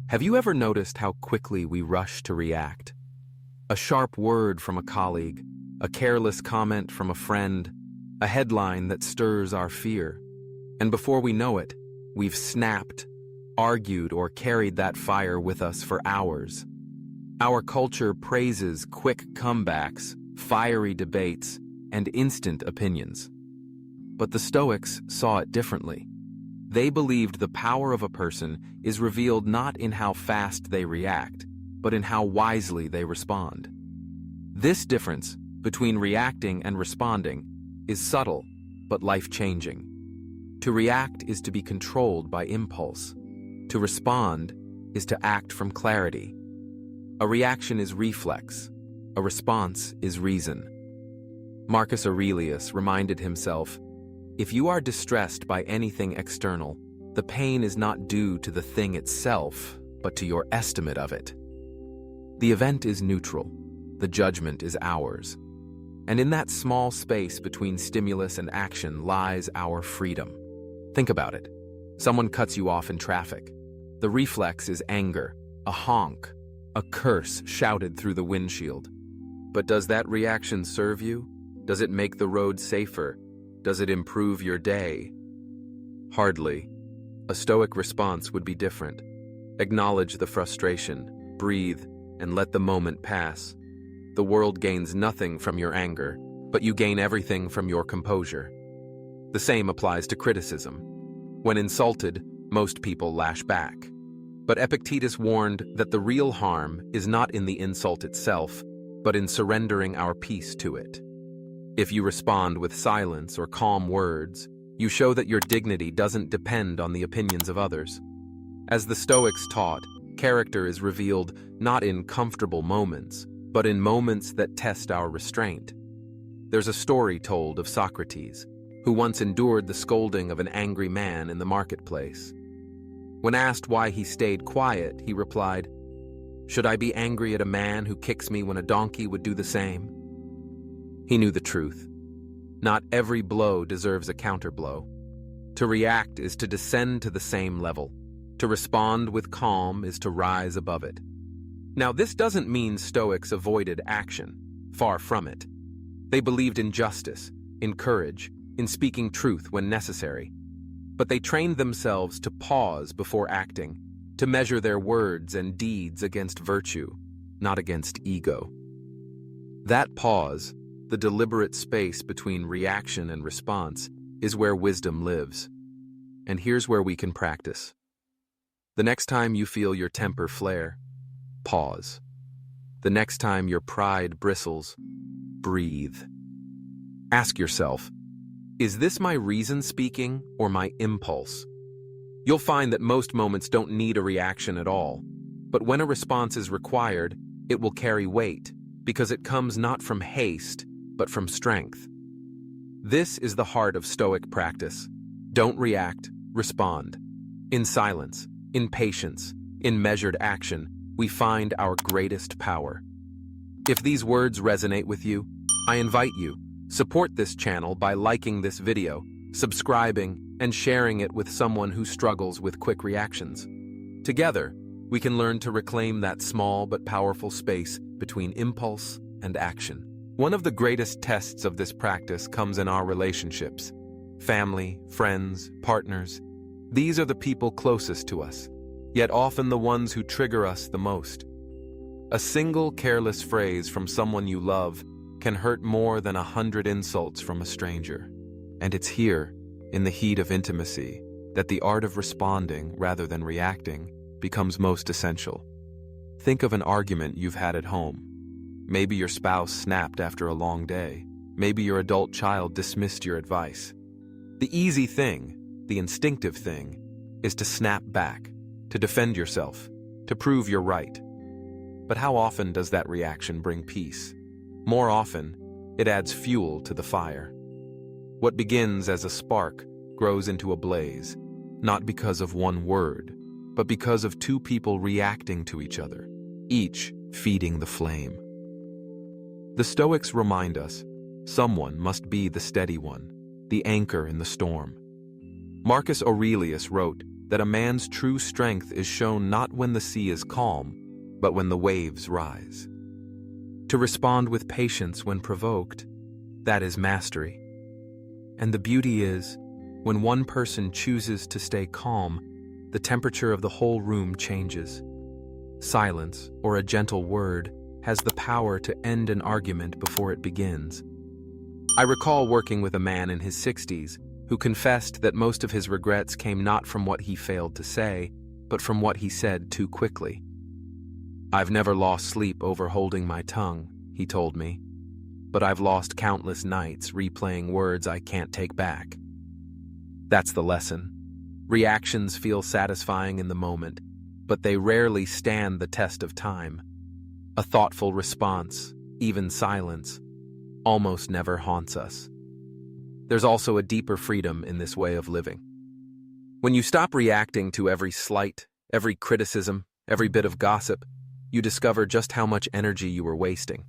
Have you ever noticed how quickly we rush to react? A sharp word from a colleague, a careless comment from a friend, a headline that stirs our fear. And before we know it, we've snapped, argued, or carried that fire with us for hours. Our culture praises quick comebacks, fiery debates, and instant opinions. But the Stoics saw it differently. They believed the power of a person is revealed not in how fast they react, but in how wisely they respond. This difference between reacting and responding is subtle, but life-changing. To react is to be controlled by impulse. To respond is to act from clarity. A reaction is reflex. A response is reason. Marcus Aurelius reminded himself, "If you are distressed by anything external, the pain is not due to the thing itself, but to your estimate of it." The event is neutral. The judgment is ours. And in that small space between stimulus and action lies our freedom. Think about it. Someone cuts you off in traffic. The reflex is anger, a honk, a curse shouted through the windshield. But does that reaction serve you? Does it make the road safer? Does it improve your day? Hardly. A Stoic response would be different. Acknowledge the frustration, breathe, and let the moment pass. The world gains nothing from your anger, but you gain everything from your composure. The same applies to criticism. When insulted, most people lash back. But Epictetus warned that the real harm is not in the insult itself, but in surrendering our peace to it. If you respond with silence or calm words, you show that your dignity doesn't depend on the opinions of others. As the Stoics taught, character is revealed not in comfortable moments, but in moments that test our restraint. There's a story told of Socrates, who once endured the scolding of an angry man in the marketplace. When asked why he stayed quiet, he replied, "Should I be angry at a man who kicks me when a donkey would do the same?" He knew the truth. Not every blow deserves a counterblow. To react is to descend to the same level. To respond with calm is to rise above it. Now, this doesn't mean Stoics avoided action. Far from it. They believed in justice, in courage, in speaking truth when necessary. But they trained themselves to pause before acting, to measure their words and deeds against virtue, not against ego. That pause, the deliberate space between reaction and response, is where wisdom lives. And here's where we can practice. The next time you feel your temper flare, pause. The next time your pride bristles, breathe. Ask yourself, is this my reason speaking or my impulse? You'll find that most moments don't need a reaction at all, but when a response is required, it will carry weight because it comes not from haste, but from strength. This is the heart of Stoic practice. Don't react, respond. In silence, in patience, in measured action, we find our greatest power. If these words resonate with you, I invite you, support this channel by liking this video, subscribing, and sharing it with someone who struggles with quick reactions. Together, we can learn to reclaim that small but powerful space between impulse and action. One of the greatest tests of this practice comes in our relationships. Family, friends, partners. These are the people closest to us, yet often the ones who trigger us the most. A single careless phrase from someone you love can hurt more than 100 insults from a stranger. And it's here, in the heat of intimacy, that the art of responding rather than reacting becomes most essential. Think of an argument you've had at home. Maybe your spouse snapped after a long day. Maybe your adult child dismissed your advice. The easy thing, the instinctive thing, is to snap back, to defend yourself, to prove you're right. But how often does that reaction bring peace? More often, it adds fuel to the fire. What begins as a spark grows into a blaze, not because of one word, but because of two people reacting to each other, each feeding the flame. The Stoics remind us, someone must be the steady one, the anchor in the storm. Marcus Aurelius wrote, that a man's true strength is shown not when the sea is calm, but when the waves rise. To respond with patience when provoked, that is mastery. And the beauty is, when one person chooses to stay calm, the temperature of the whole room changes. Silence, or a gentle word, has the power to end an argument before it begins. I recall working with a man in his 60s who confessed that most of his regrets came not from what he failed to say, but from what he said too quickly. "I've never lost sleep over holding my tongue," he told me, "but I've lost countless nights replaying words I can't take back." That's the lesson. Reactions feel satisfying in the moment, but they rarely stand the test of time. A thoughtful response, even silence, almost never haunts us. There's also a deeper freedom in this way of living. When you stop reacting to every slight, every criticism, every bit of gossip, you discover just how much energy you were wasting.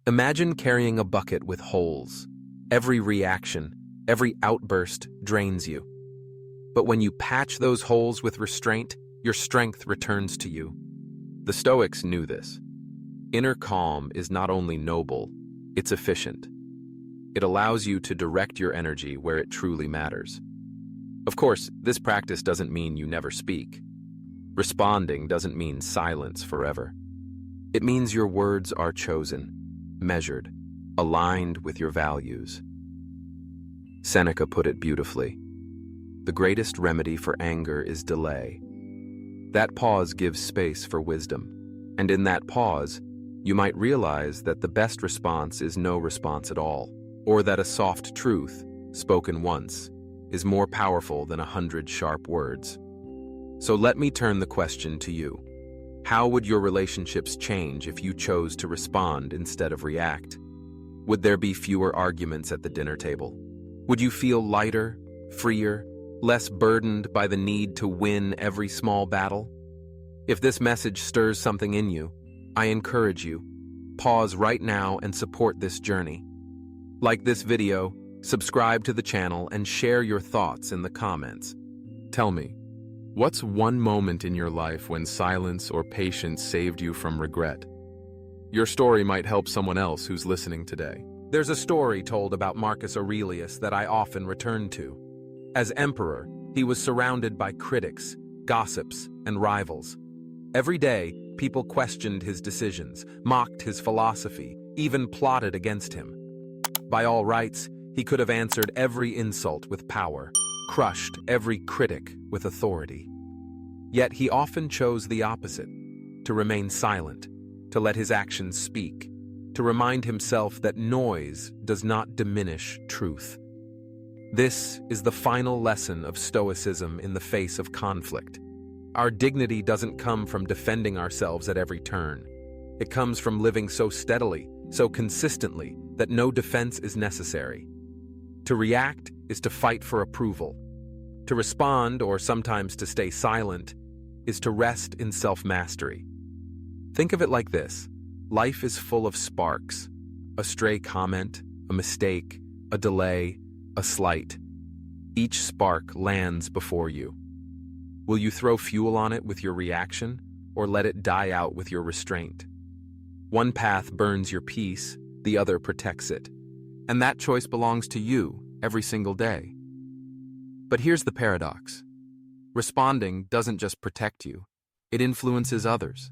Imagine carrying a bucket with holes. Every reaction, every outburst drains you. But when you patch those holes with restraint, your strength returns to you. The Stoics knew this. Inner calm is not only noble, it's efficient. It allows you to direct your energy where it truly matters. Of course, this practice doesn't mean you never speak. Responding doesn't mean silence forever. It means your words are chosen, measured, aligned with your values. Seneca put it beautifully. The greatest remedy for anger is delay. That pause gives space for wisdom, and in that pause, you might realize that the best response is no response at all, or that a soft truth, spoken once, is more powerful than 100 sharp words. So let me turn the question to you. How would your relationships change if you chose to respond instead of react? Would there be fewer arguments at the dinner table? Would you feel lighter, freer, less burdened by the need to win every small battle? If this message stirs something in you, I encourage you, pause right now and support this journey. Like this video, subscribe to the channel, and share your thoughts in the comments. Tell me, what's one moment in your life when silence or patience saved you from regret? Your story might help someone else who's listening today. There's a story told about Marcus Aurelius that I often return to. As emperor, he was surrounded by critics, gossips, and rivals. Every day, people questioned his decisions, mocked his philosophy, even plotted against him. By all rights, he could have answered every insult with power, crushed every critic with authority. Yet he often chose the opposite, to remain silent, to let his actions speak, to remind himself that noise does not diminish truth. This is the final lesson of Stoicism in the face of conflict. Our dignity doesn't come from defending ourselves at every turn. It comes from living so steadily, so consistently, that no defense is necessary. To react is to fight for approval. To respond, or sometimes to stay silent, is to rest in self-mastery. Think of it like this. Life is full of sparks. A stray comment, a mistake, a delay, a slight. Each spark lands before you. Will you throw fuel on it with your reaction, or let it die out with your restraint? One path burns your peace, the other protects it. And that choice belongs to you every single day. But here's the paradox. Responding doesn't just protect you, it influences others.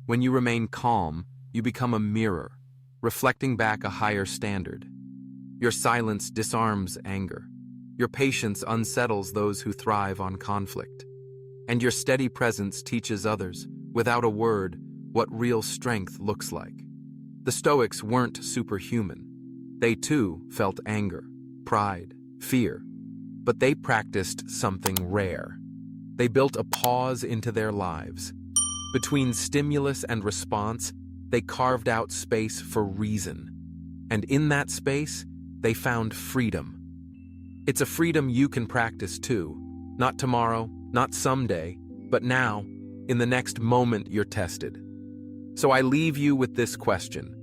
When you remain calm, you become a mirror, reflecting back a higher standard. Your silence disarms anger. Your patience unsettles those who thrive on conflict. And your steady presence teaches others, without a word, what real strength looks like. The Stoics weren't superhuman. They too felt anger, pride, fear. But they practiced something rare. They built a pause into their lives. Between stimulus and response, they carved out space for reason. And in that space, they found freedom. It's a freedom you can practice too. Not tomorrow, not someday, but now, in the next moment you're tested. So I leave you with this question.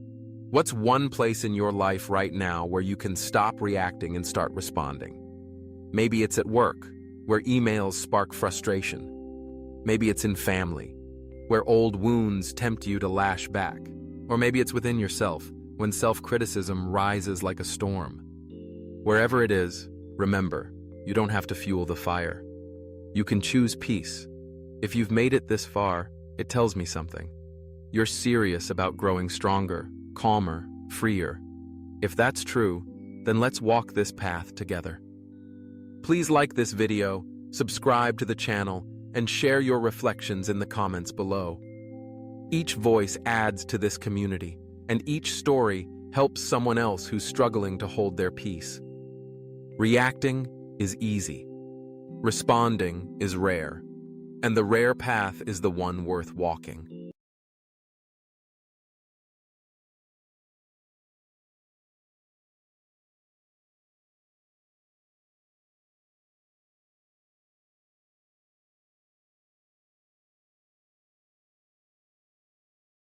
What's one place in your life right now where you can stop reacting and start responding? Maybe it's at work, where emails spark frustration. Maybe it's in family, where old wounds tempt you to lash back. Or maybe it's within yourself, when self-criticism rises like a storm. Wherever it is, remember, you don't have to fuel the fire. You can choose peace. If you've made it this far, it tells me something. You're serious about growing stronger, calmer, freer. If that's true, then let's walk this path together. Please like this video, subscribe to the channel, and share your reflections in the comments below. Each voice adds to this community, and each story helps someone else who's struggling to hold their peace. Reacting is easy. Responding is rare, and the rare path is the one worth walking.